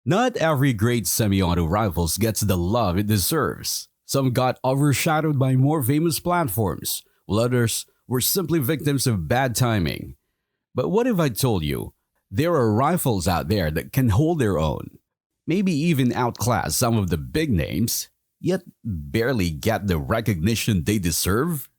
Not every great semi-auto rifles gets the love it deserves. Some got overshadowed by more famous platforms, while others were simply victims of bad timing. But what if I told you there are rifles out there that can hold their own, maybe even outclass some of the big names, yet barely get the recognition they deserve?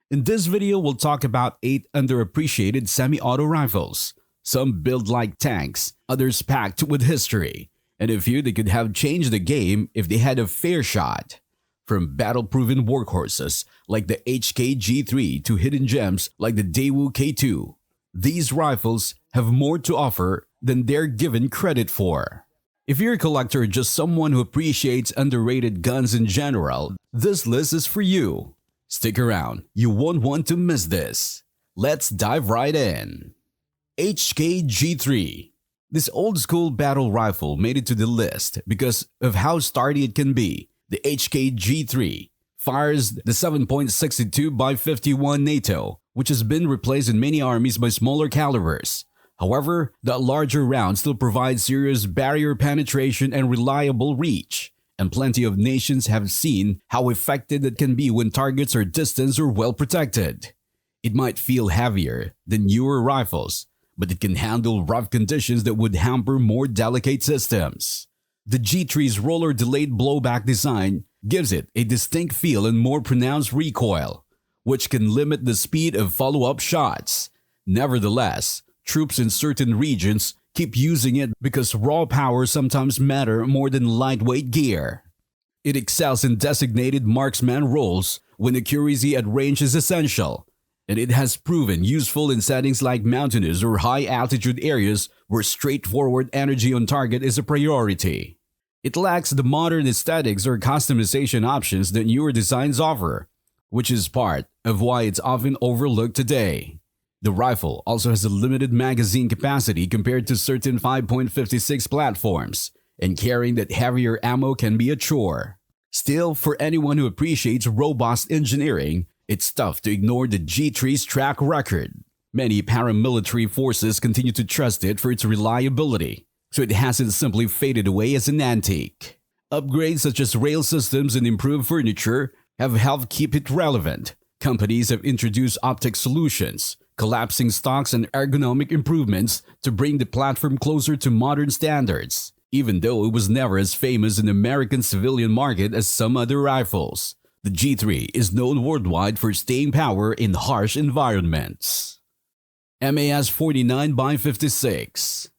In this video, we'll talk about 8 underappreciated semi-auto rifles. Some built like tanks, others packed with history, and a few that could have changed the game if they had a fair shot. From battle-proven workhorses like the HK G3 to hidden gems like the Daewoo K2, these rifles have more to offer than they're given credit for. If you're a collector or just someone who appreciates underrated guns in general, this list is for you. Stick around, you won't want to miss this. Let's dive right in. HK G3. This old-school battle rifle made it to the list because of how sturdy it can be. The HK G3 fires the 7.62 by 51 NATO, which has been replaced in many armies by smaller calibers. However, the larger round still provides serious barrier penetration and reliable reach, and plenty of nations have seen how effective it can be when targets are distant or well protected. It might feel heavier than newer rifles, but it can handle rough conditions that would hamper more delicate systems. The G3's roller-delayed blowback design gives it a distinct feel and more pronounced recoil, which can limit the speed of follow-up shots. Nevertheless, troops in certain regions keep using it because raw power sometimes matters more than lightweight gear. It excels in designated marksman roles when accuracy at range is essential, and it has proven useful in settings like mountainous or high-altitude areas where straightforward energy on target is a priority. It lacks the modern aesthetics or customization options that newer designs offer, which is part of why it's often overlooked today. The rifle also has a limited magazine capacity compared to certain 5.56 platforms, and carrying that heavier ammo can be a chore. Still, for anyone who appreciates robust engineering, it's tough to ignore the G3's track record. Many paramilitary forces continue to trust it for its reliability, so it hasn't simply faded away as an antique. Upgrades such as rail systems and improved furniture have helped keep it relevant. Companies have introduced optic solutions, collapsing stocks, and ergonomic improvements to bring the platform closer to modern standards, even though it was never as famous in the American civilian market as some other rifles. The G3 is known worldwide for staying power in harsh environments. MAS 49 by 56.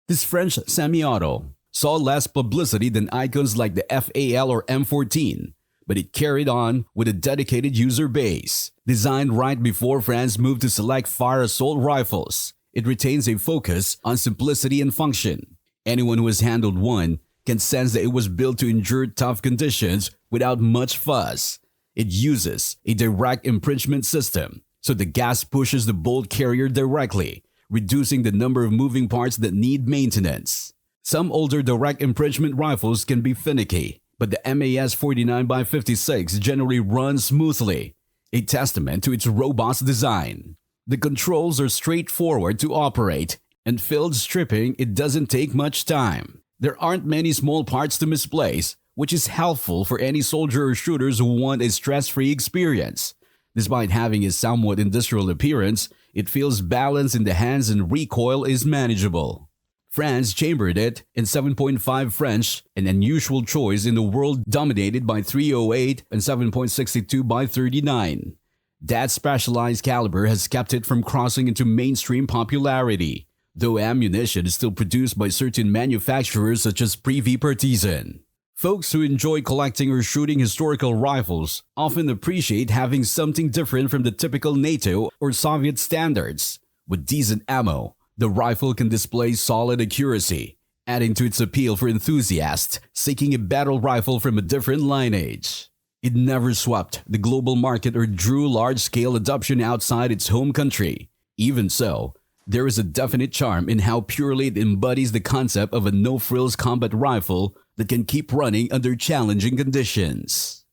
This French semi-auto saw less publicity than icons like the FAL or M14, but it carried on with a dedicated user base. Designed right before France moved to select fire assault rifles, it retains a focus on simplicity and function. Anyone who has handled one can sense that it was built to endure tough conditions without much fuss. It uses a direct impingement system, so the gas pushes the bolt carrier directly, reducing the number of moving parts that need maintenance. Some older direct impingement rifles can be finicky, but the MAS 49 by 56 generally runs smoothly, a testament to its robust design. The controls are straightforward to operate, and field stripping it doesn't take much time. There aren't many small parts to misplace, which is helpful for any soldier or shooters who want a stress-free experience. Despite having a somewhat industrial appearance, it feels balanced in the hands and recoil is manageable. France chambered it in 7.5 French, an unusual choice in a world dominated by 308 and 7.62 by 39. That specialized caliber has kept it from crossing into mainstream popularity, though ammunition is still produced by certain manufacturers such as Privy Partisan. Folks who enjoy collecting or shooting historical rifles often appreciate having something different from the typical NATO or Soviet standards. With decent ammo, the rifle can display solid accuracy, adding to its appeal for enthusiasts seeking a battle rifle from a different lineage. It never swept the global market or drew large-scale adoption outside its home country. Even so, there is a definite charm in how purely it embodies the concept of a no-frills combat rifle that can keep running under challenging conditions.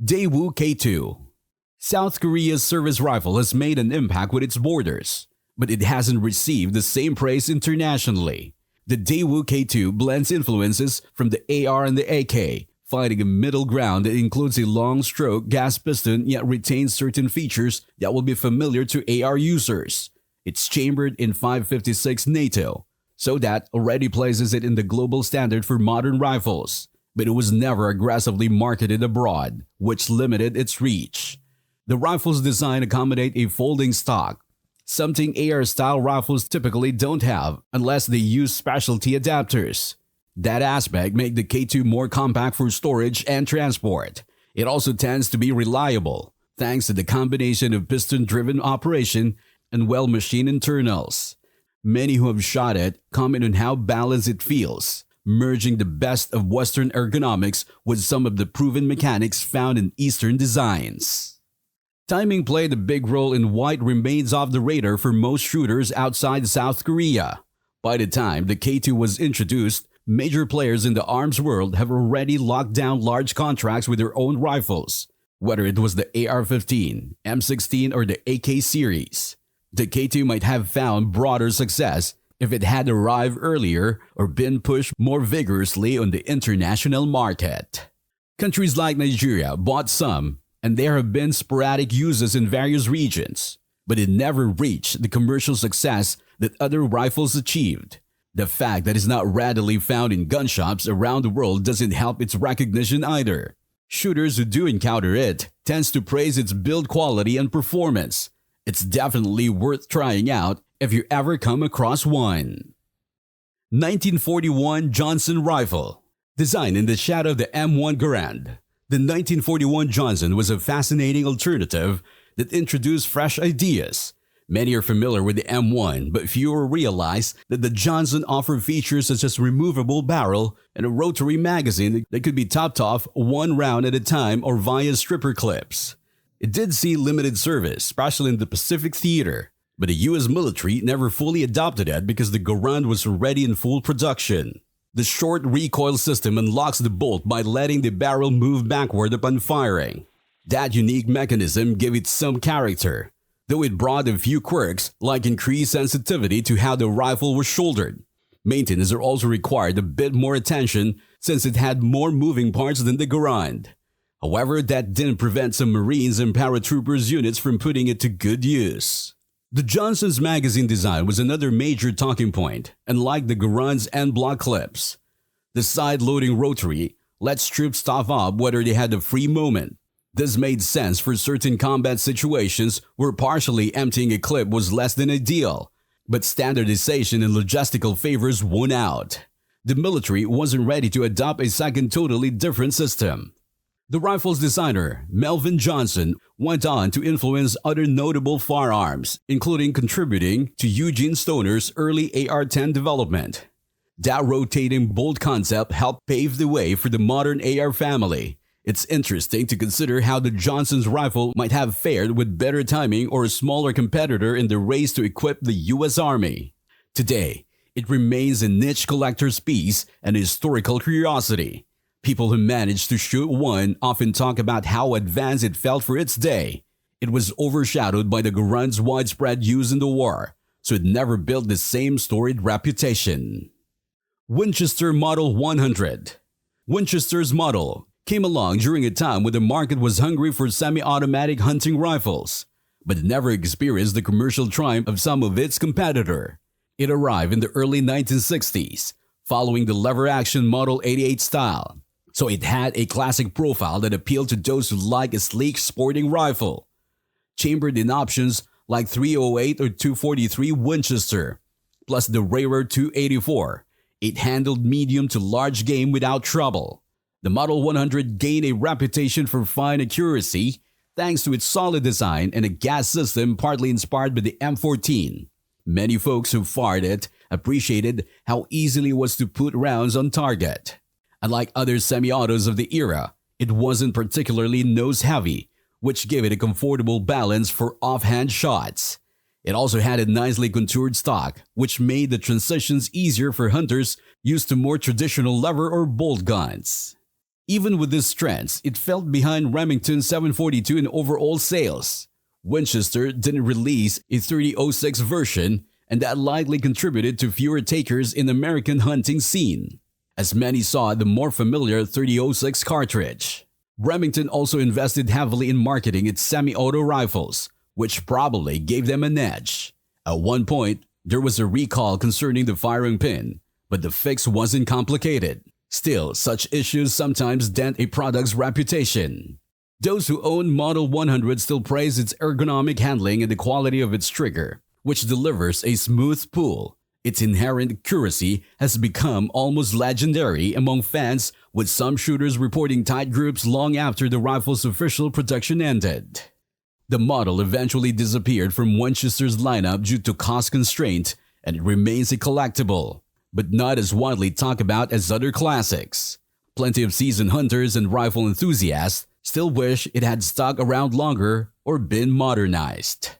Daewoo K2. South Korea's service rifle has made an impact with its borders, but it hasn't received the same praise internationally. The Daewoo K2 blends influences from the AR and the AK, finding a middle ground that includes a long-stroke gas piston yet retains certain features that will be familiar to AR users. It's chambered in 556 NATO, so that already places it in the global standard for modern rifles, but it was never aggressively marketed abroad, which limited its reach. The rifle's design accommodate a folding stock, something AR-style rifles typically don't have unless they use specialty adapters. That aspect makes the K2 more compact for storage and transport. It also tends to be reliable, thanks to the combination of piston-driven operation and well-machined internals. Many who have shot it comment on how balanced it feels, merging the best of Western ergonomics with some of the proven mechanics found in Eastern designs. Timing played a big role in why it remains off the radar for most shooters outside South Korea. By the time the K2 was introduced, major players in the arms world have already locked down large contracts with their own rifles, whether it was the AR-15, M16, or the AK series. The K2 might have found broader success if it had arrived earlier or been pushed more vigorously on the international market. Countries like Nigeria bought some, and there have been sporadic uses in various regions, but it never reached the commercial success that other rifles achieved. The fact that it's not readily found in gun shops around the world doesn't help its recognition either. Shooters who do encounter it tends to praise its build quality and performance. It's definitely worth trying out if you ever come across one. 1941 Johnson Rifle. Designed in the shadow of the M1 Garand, the 1941 Johnson was a fascinating alternative that introduced fresh ideas. Many are familiar with the M1, but fewer realize that the Johnson offered features such as removable barrel and a rotary magazine that could be topped off one round at a time or via stripper clips. It did see limited service, especially in the Pacific Theater, but the US military never fully adopted it because the Garand was already in full production. The short recoil system unlocks the bolt by letting the barrel move backward upon firing. That unique mechanism gave it some character, though it brought a few quirks like increased sensitivity to how the rifle was shouldered. Maintenance also required a bit more attention since it had more moving parts than the Garand. However, that didn't prevent some Marines and paratroopers units from putting it to good use. The Johnson's magazine design was another major talking point, unlike the Garand's end block clips. The side-loading rotary lets troops stop up whether they had a free moment. This made sense for certain combat situations where partially emptying a clip was less than ideal, but standardization and logistical favors won out. The military wasn't ready to adopt a second totally different system. The rifle's designer, Melvin Johnson, went on to influence other notable firearms, including contributing to Eugene Stoner's early AR-10 development. That rotating bolt concept helped pave the way for the modern AR family. It's interesting to consider how the Johnson's rifle might have fared with better timing or a smaller competitor in the race to equip the US Army. Today, it remains a niche collector's piece and a historical curiosity. People who managed to shoot one often talk about how advanced it felt for its day. It was overshadowed by the Garand's widespread use in the war, so it never built the same storied reputation. Winchester Model 100. Winchester's model came along during a time when the market was hungry for semi-automatic hunting rifles, but it never experienced the commercial triumph of some of its competitors. It arrived in the early 1960s, following the lever-action Model 88 style. So it had a classic profile that appealed to those who like a sleek sporting rifle. Chambered in options like 308 or 243 Winchester, plus the rarer 284, it handled medium to large game without trouble. The Model 100 gained a reputation for fine accuracy thanks to its solid design and a gas system partly inspired by the M14. Many folks who fired it appreciated how easily it was to put rounds on target. Unlike other semi-autos of the era, it wasn't particularly nose-heavy, which gave it a comfortable balance for offhand shots. It also had a nicely contoured stock, which made the transitions easier for hunters used to more traditional lever or bolt guns. Even with this strength, it fell behind Remington 742 in overall sales. Winchester didn't release a 3006 version, and that likely contributed to fewer takers in American hunting scene, as many saw the more familiar 3006 cartridge. Remington also invested heavily in marketing its semi-auto rifles, which probably gave them an edge. At one point, there was a recall concerning the firing pin, but the fix wasn't complicated. Still, such issues sometimes dent a product's reputation. Those who own Model 100 still praise its ergonomic handling and the quality of its trigger, which delivers a smooth pull. Its inherent accuracy has become almost legendary among fans, with some shooters reporting tight groups long after the rifle's official production ended. The model eventually disappeared from Winchester's lineup due to cost constraint, and it remains a collectible, but not as widely talked about as other classics. Plenty of seasoned hunters and rifle enthusiasts still wish it had stuck around longer or been modernized.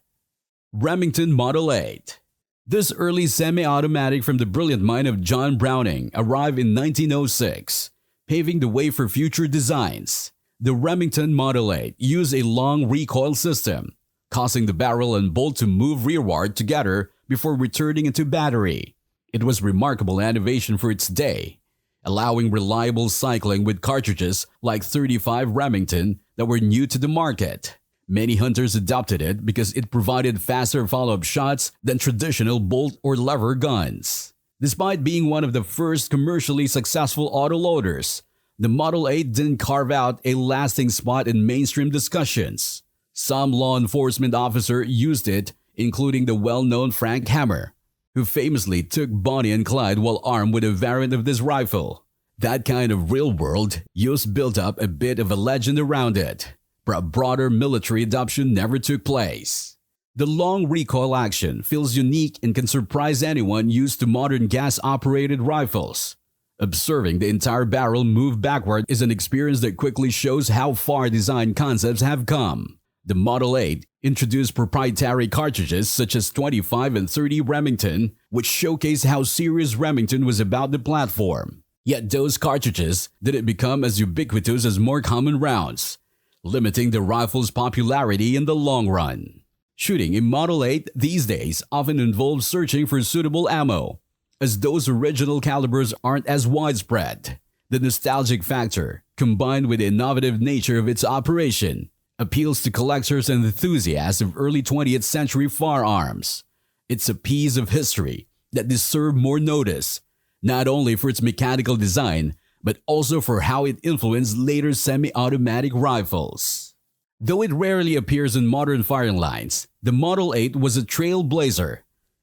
Remington Model 8. This early semi-automatic from the brilliant mind of John Browning arrived in 1906, paving the way for future designs. The Remington Model 8 used a long recoil system, causing the barrel and bolt to move rearward together before returning into battery. It was remarkable innovation for its day, allowing reliable cycling with cartridges like 35 Remington that were new to the market. Many hunters adopted it because it provided faster follow-up shots than traditional bolt or lever guns. Despite being one of the first commercially successful autoloaders, the Model 8 didn't carve out a lasting spot in mainstream discussions. Some law enforcement officer used it, including the well-known Frank Hammer, who famously took Bonnie and Clyde while armed with a variant of this rifle. That kind of real-world use built up a bit of a legend around it, but a broader military adoption never took place. The long recoil action feels unique and can surprise anyone used to modern gas-operated rifles. Observing the entire barrel move backward is an experience that quickly shows how far design concepts have come. The Model 8 introduced proprietary cartridges such as 25 and 30 Remington, which showcase how serious Remington was about the platform. Yet those cartridges didn't become as ubiquitous as more common rounds, limiting the rifle's popularity in the long run. Shooting a Model 8 these days often involves searching for suitable ammo, as those original calibers aren't as widespread. The nostalgic factor, combined with the innovative nature of its operation, appeals to collectors and enthusiasts of early 20th century firearms. It's a piece of history that deserves more notice, not only for its mechanical design, but also for how it influenced later semi-automatic rifles. Though it rarely appears in modern firing lines, the Model 8 was a trailblazer.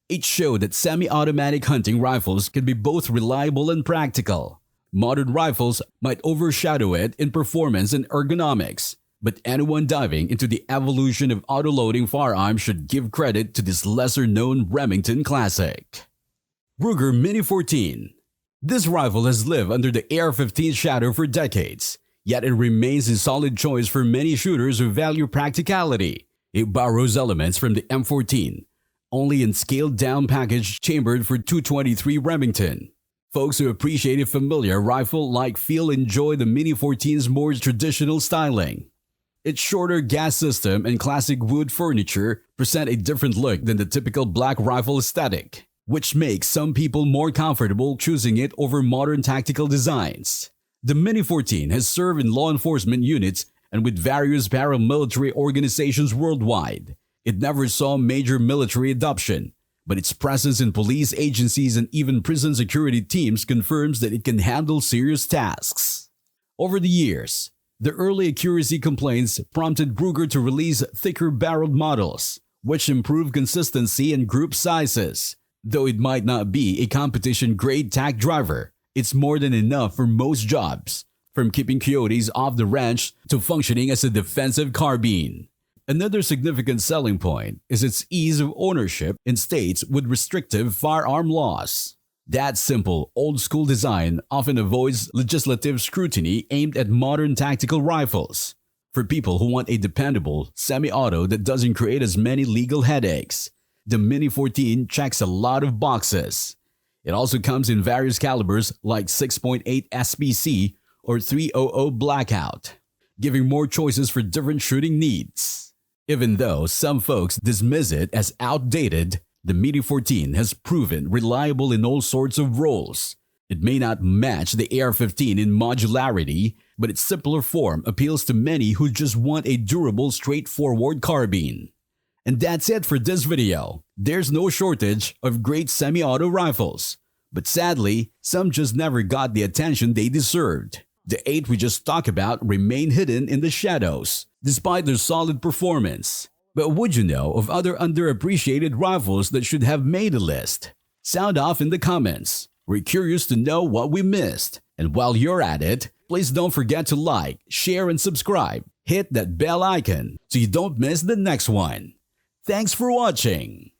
It showed that semi-automatic hunting rifles can be both reliable and practical. Modern rifles might overshadow it in performance and ergonomics, but anyone diving into the evolution of autoloading firearms should give credit to this lesser-known Remington classic. Ruger Mini 14. This rifle has lived under the AR-15 shadow for decades, yet it remains a solid choice for many shooters who value practicality. It borrows elements from the M14, only in scaled-down package chambered for 223 Remington. Folks who appreciate a familiar rifle-like feel enjoy the Mini 14's more traditional styling. Its shorter gas system and classic wood furniture present a different look than the typical black rifle aesthetic, which makes some people more comfortable choosing it over modern tactical designs. The Mini 14 has served in law enforcement units and with various paramilitary organizations worldwide. It never saw major military adoption, but its presence in police agencies and even prison security teams confirms that it can handle serious tasks. Over the years, the early accuracy complaints prompted Ruger to release thicker-barreled models, which improve consistency and group sizes. Though it might not be a competition-grade tack driver, it's more than enough for most jobs, from keeping coyotes off the ranch to functioning as a defensive carbine. Another significant selling point is its ease of ownership in states with restrictive firearm laws. That simple, old-school design often avoids legislative scrutiny aimed at modern tactical rifles. For people who want a dependable semi-auto that doesn't create as many legal headaches, the Mini 14 checks a lot of boxes. It also comes in various calibers like 6.8 SPC or 300 Blackout, giving more choices for different shooting needs. Even though some folks dismiss it as outdated, The Mini 14 has proven reliable in all sorts of roles. It may not match the AR-15 in modularity, but its simpler form appeals to many who just want a durable, straightforward carbine. And that's it for this video. There's no shortage of great semi-auto rifles, but sadly, some just never got the attention they deserved. The 8 we just talked about remain hidden in the shadows, despite their solid performance. But would you know of other underappreciated rifles that should have made a list? Sound off in the comments. We're curious to know what we missed. And while you're at it, please don't forget to like, share, and subscribe. Hit that bell icon so you don't miss the next one. Thanks for watching.